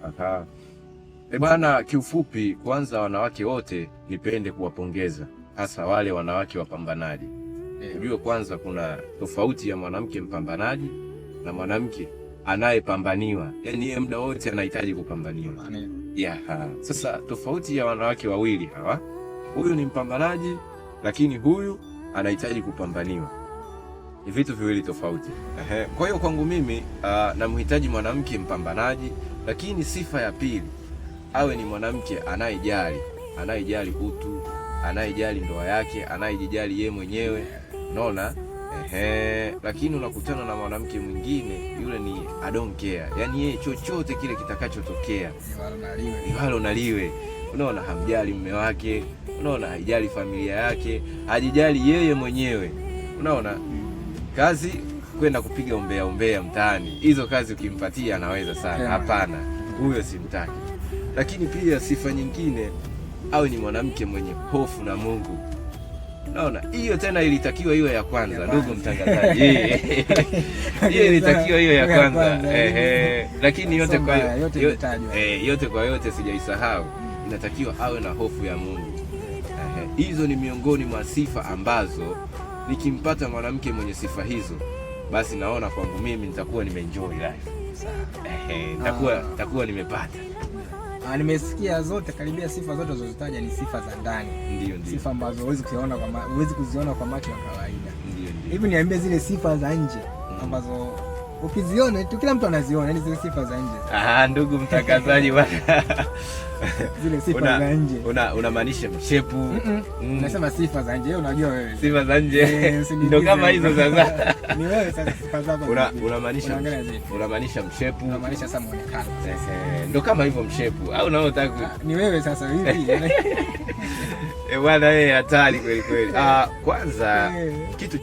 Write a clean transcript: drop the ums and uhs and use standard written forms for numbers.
Aha. Bwana, kiufupi kwanza wanawake wote nipende kuwapongeza, hasa wale wanawake wapambanaji. Ujue kwanza kuna tofauti ya mwanamke mpambanaji na mwanamke anayepambaniwa. Yaani yeye muda wote anahitaji kupambaniwa. Sasa tofauti ya wanawake wawili hawa, huyu ni mpambanaji lakini huyu anahitaji kupambaniwa. Ni vitu viwili tofauti. Kwa hiyo kwangu mimi namhitaji mwanamke mpambanaji, lakini sifa ya pili awe ni mwanamke anayejali utu, anayejali ndoa yake, anayejijali yeye mwenyewe. Unaona? Lakini unakutana na mwanamke mwingine, yule ni I don't care. Yaani yeye chochote kile kitakachotokea liwalo na liwe. Unaona, hamjali mume wake, unaona, haijali familia yake, hajijali yeye mwenyewe. Unaona? Kazi kwenda kupiga umbea mtaani. Hizo kazi ukimpatia anaweza sana. Hapana, huyo simtaki. Lakini pia sifa nyingine awe ni mwanamke mwenye hofu na Mungu. Naona hiyo tena ilitakiwa iwe ya kwanza, ndugu mtangazaji. Hiyo ilitakiwa iwe ya kwanza. Lakini yote kwa yote sijaisahau. Inatakiwa awe na hofu ya Mungu. Hizo ni miongoni mwa sifa ambazo nikimpata mwanamke mwenye sifa hizo, basi naona kwangu mimi nitakuwa nimeenjoy life. Nitakuwa nimepata. Nimesikia zote, karibia sifa zote zilizozitaja ni sifa za ndani. Ndio. Sifa ambazo huwezi kuziona kwa macho ya kawaida. Ndio. Hivi niambie zile sifa za nje ambazo ukiziona tu kila mtu anaziona, yani zile sifa za nje. Ndugu mtangazaji bwana. Zile sifa za nje. Unamaanisha mshepu? Unasema sifa za nje, unajua wewe. Sifa za nje. Ndio kama hizo sasa. Ni wewe sasa sifa zako. Unamaanisha mshepu? Unamaanisha sasa muonekano. Ndio kama hivyo mshepu. Au unaotaka ni wewe sasa hivi. Bwana, hatari kweli kweli. Kwanza kitu